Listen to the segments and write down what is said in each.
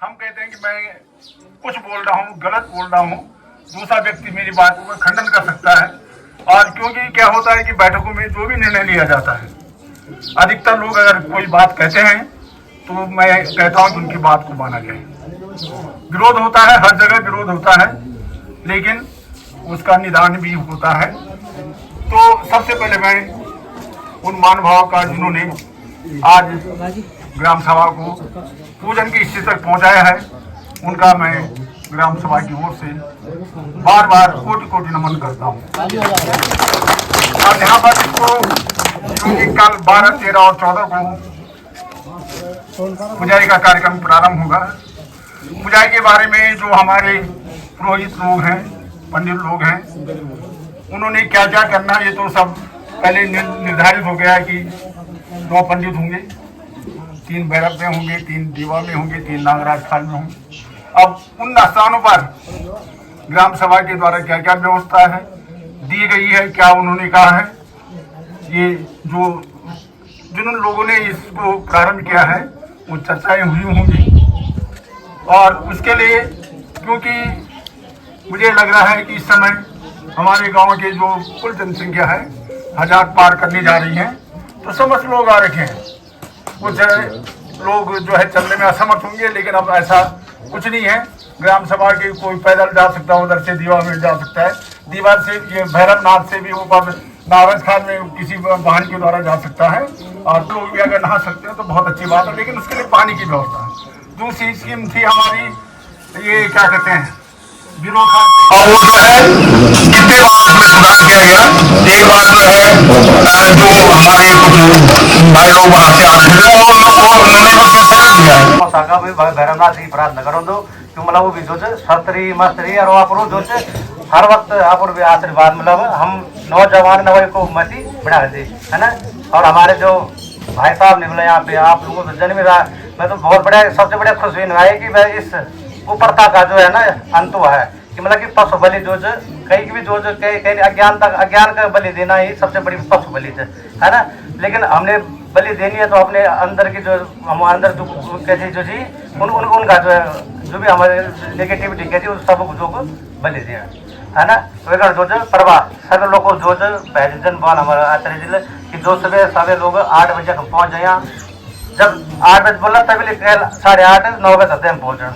हम कहते हैं कि मैं कुछ बोल रहा हूँ, गलत बोल रहा हूँ, दूसरा व्यक्ति मेरी बात को खंडन कर सकता है। और क्योंकि क्या होता है कि बैठकों में जो भी निर्णय लिया जाता है, अधिकतर लोग अगर कोई बात कहते हैं तो मैं कहता हूँ कि उनकी बात को माना जाए। विरोध होता है, हर जगह विरोध होता है, लेकिन उसका निदान भी होता है। तो सबसे पहले मैं उन महानुभावों का जिन्होंने आज ग्राम सभा को पूजन की स्थिति तक पहुंचाया है, उनका मैं ग्राम सभा की ओर से बार बार कोटि कोटि नमन करता हूं। और यहाँ पर इसको क्योंकि कल 12, 13 और 14 को पुजारी का कार्यक्रम प्रारंभ होगा। पुजारी के बारे में जो हमारे पुरोहित लोग हैं, पंडित लोग हैं, उन्होंने क्या क्या करना है ये तो सब पहले निर्धारित हो गया है कि 9 पंडित होंगे, 3 भैरव में होंगे, 3 दीवा में होंगे, 3 नागराज खाल में होंगे। अब उन स्थानों पर ग्राम सभा के द्वारा क्या क्या व्यवस्था है दी गई है, क्या उन्होंने कहा है, ये जो जिन लोगों ने इसको प्रारंभ किया है वो चर्चाएं हुई होंगी। और उसके लिए क्योंकि मुझे लग रहा है कि इस समय हमारे गांव के जो कुल जनसंख्या है 1000 पार करने जा रही है, तो समस्त लोग आ रखे हैं। कुछ लोग जो है चलने में असमर्थ होंगे, लेकिन अब ऐसा कुछ नहीं है। ग्राम सभा के कोई पैदल जा सकता है, उधर से दीवा में जा सकता है, दीवा से ये भैरवनाथ से भी ऊपर नाराज खान में किसी वाहन के द्वारा जा सकता है। और लोग भी अगर नहा सकते हैं तो बहुत अच्छी बात है, लेकिन उसके लिए पानी की व्यवस्था है। दूसरी स्कीम थी हमारी, ये क्या कहते हैं, और वो जो है कितने बार उसमें सुधार किया गया। एक बार जो है जो हमारे कुछ भाई लोग वहाँ से आते थे और उन्होंने कुछ सहयोग दिया है। शाखा में भैरवनाथ की प्रार्थना करो दो कि मतलब वो भी जो सत्री मस्तरी और आप जो हर वक्त आप भी आशीर्वाद मतलब हम नौजवान नवे को मती बढ़ा दी है ना। और हमारे जो भाई साहब निकले यहाँ पे आप लोगों को जन्म रहा, मैं तो बहुत बड़ा सबसे बड़ा खुश हुई है कि भाई इस ऊपरता का जो है ना अंत हुआ है कि मतलब कि पशु बलि जो कहीं की भी जो कहीं अज्ञान का बलि देना ही सबसे बड़ी पशु बलि है ना। लेकिन हमने बलि देनी है तो अपने अंदर की जो हम अंदर जो कहते जो जी उनका जो है जो भी हमारे नेगेटिविटी कहती है उस सब जो बलि दिया है ना। वेगर जो परवा सभी लोग को जो भैजन बोल हमारा आचार्य जिले कि जो सुबह सभी लोग 8 बजे पहुँच जाए। जब 8 बजे बोला तभी 8:30 9 बजे तक हम पहुँचना।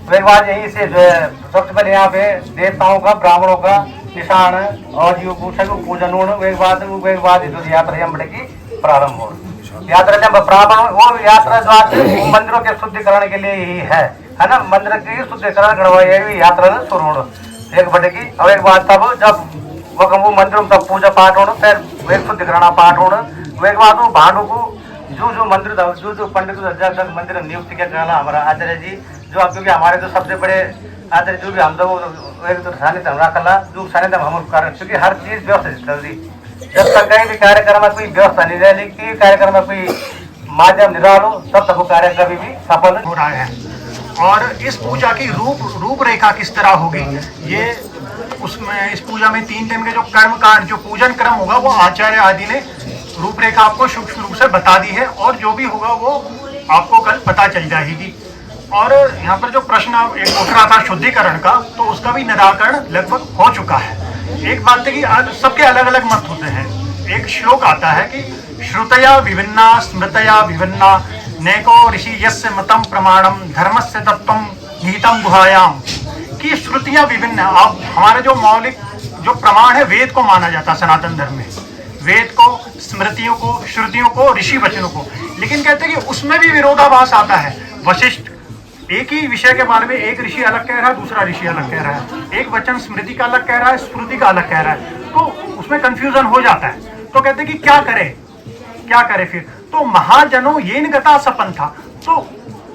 वे बाद यहीं से जो है सबसे पहले यहाँ पे देवताओं का ब्राह्मणों का निशान और जीव पूजन वे बाद जो यात्रा हम की प्रारंभ हो। यात्रा जब प्रारंभ वो यात्रा जो मंदिरों के शुद्धिकरण के लिए ही है ना। मंदिर की शुद्धिकरण करवाई यात्रा शुरू हो 1 बजे की। और एक बात तब जब वो मंदिरों में तब पूजा पाठ होना, फिर वे शुद्धिकरण पाठ होना। वे बाद वो भांडू को जो मंदिर जो पंडित मंदिर नियुक्त किया कहना हमारा आचार्य जी जो अब क्योंकि हमारे जो सबसे बड़े आचार्य जो भी हम लोग एक तो सानिध्य हम रखला जो सानिध्य हम कारण क्योंकि हर चीज व्यवस्थित चल रही। जब तक कहीं भी कार्यक्रम में कोई व्यवस्था नहीं रही, कार्यक्रम में कोई माध्यम निराल हो तब तक वो कार्य कभी भी सफल हो रहा है। और इस पूजा की रूपरेखा किस तरह होगी ये उसमें इस पूजा में 3 दिन के जो कर्म कांड जो पूजन क्रम होगा वो आचार्य आदि ने रूपरेखा आपको सूक्ष्म रूप से बता दी है और जो भी होगा वो आपको कल पता चल जाएगी। और यहाँ पर जो प्रश्न एक उठ रहा था शुद्धिकरण का, तो उसका भी निराकरण लगभग हो चुका है। एक बात है कि सबके अलग अलग मत होते हैं। एक श्लोक आता है कि श्रुतया विभिन्ना स्मृतया विभिन्ना नैको ऋषि यस्य मतम प्रमाणम धर्मस्य तत्वम निहितम गुहायाम। कि श्रुतियां विभिन्न, अब हमारे जो मौलिक जो प्रमाण है वेद को माना जाता है सनातन धर्म में, वेद को, स्मृतियों को, श्रुतियों को, ऋषि वचनों को। लेकिन कहते हैं कि उसमें भी विरोधाभास आता है। वशिष्ठ एक ही विषय के बारे में एक ऋषि अलग कह रहा है, दूसरा ऋषि अलग कह रहा है, एक वचन स्मृति का अलग कह रहा है, स्मृति का अलग कह रहा है, तो उसमें कंफ्यूजन हो जाता है। तो कहते हैं कि क्या करे फिर। तो महाजनों ये निगता सपन था। तो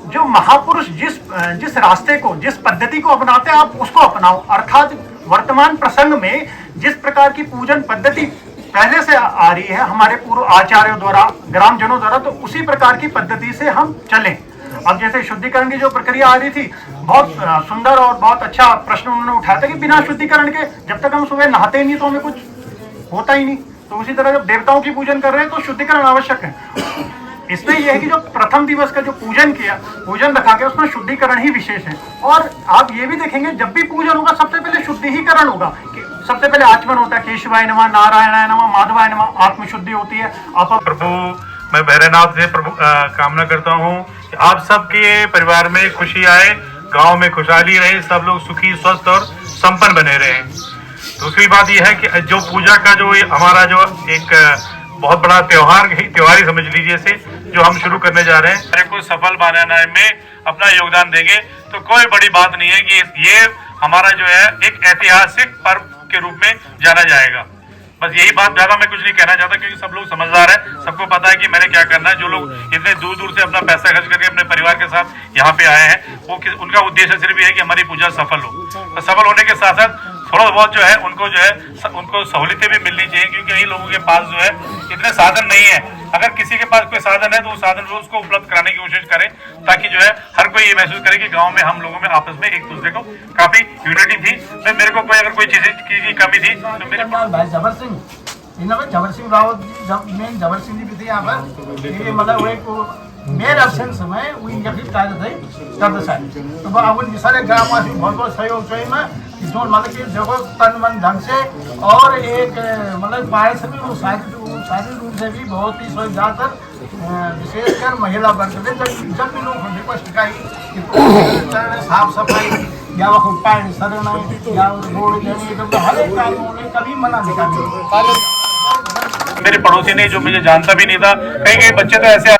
जो महापुरुष जिस रास्ते को, जिस पद्धति को अपनाते हैं आप उसको अपनाओ। अर्थात वर्तमान प्रसंग में जिस प्रकार की पूजन पद्धति पहले से आ रही है हमारे पूर्व आचार्यों द्वारा, ग्रामजनों द्वारा, तो उसी प्रकार की पद्धति से हम चलें। अब जैसे शुद्धिकरण की जो प्रक्रिया आ रही थी, बहुत सुंदर और बहुत अच्छा प्रश्न उन्होंने उठाया था कि बिना शुद्धिकरण के जब तक हम सुबह नहाते नहीं तो हमें कुछ होता ही नहीं। तो उसी तरह जब देवताओं की पूजन कर रहे हैं तो शुद्धिकरण आवश्यक है। इसमें यह है कि जो प्रथम दिवस का जो पूजन किया, पूजन रखा गया, उसमें शुद्धिकरण ही विशेष है। और आप ये भी देखेंगे जब भी पूजन होगा सबसे पहले शुद्धिकरण होगा। सबसे पहले आचमन होता है, केशवाय नमः, नारायणाय नमः, माधवाय नमः, आत्मशुद्धि होती है। आप प्रभु मैं भैरवनाथ से प्रभु कामना करता हूँ कि आप सबके परिवार में खुशी आए, गांव में खुशहाली रहे, सब लोग सुखी स्वस्थ और संपन्न बने रहे। दूसरी बात यह है कि जो पूजा का जो हमारा जो एक बहुत बड़ा त्योहार ही समझ लीजिए से जो हम शुरू करने जा रहे हैं, को सफल बनाने में अपना योगदान देंगे तो कोई बड़ी बात नहीं है कि ये हमारा जो है एक ऐतिहासिक पर्व के रूप में जाना जाएगा। बस यही बात, ज्यादा मैं कुछ नहीं कहना चाहता क्योंकि सब लोग समझदार है, सबको पता है कि मैंने क्या करना है। जो लोग इतने दूर दूर से अपना पैसा खर्च करके अपने परिवार के साथ यहाँ पे आए हैं, वो उनका उद्देश्य सिर्फ ये है कि हमारी पूजा सफल हो। तो सफल होने के साथ साथ थोड़ा बहुत जो है उनको सहूलियतें भी मिलनी चाहिए, क्योंकि कई लोगों के पास जो है इतने साधन नहीं है। अगर किसी के पास कोई साधन है तो वो साधन वो उसको उपलब्ध कराने की कोशिश करें, ताकि जो है हर कोई ये महसूस करे कि गांव में हम लोगों में आपस में एक दूसरे को काफी यूनिटी थी। तो मेरे को अगर कोई चीज की कमी थी तो मेरे भाई जबर सिंह जबर सिंह रावत जी, मेन जबर सिंह जी भी थे यहाँ पर। ये मतलब एक मेयर अब्सेंस में वो यही कार्य थे करते साहब। तो अब सारे ग्रामवासी बहुत बहुत सहयोग चाहिए में जो मतलब कि जगह तन मन ढंग से और एक मतलब बाहर से भी वो शारीरिक रूप से भी बहुत ही सहयोग जाकर विशेषकर महिला वर्ग में जब भी लोग रिक्वेस्ट करी साफ सफाई या वो पानी सरण या रोड देने हर एक काम उन्होंने कभी मना नहीं कर। मेरे पड़ोसी ने जो मुझे जानता भी नहीं था, कई बच्चे तो ऐसे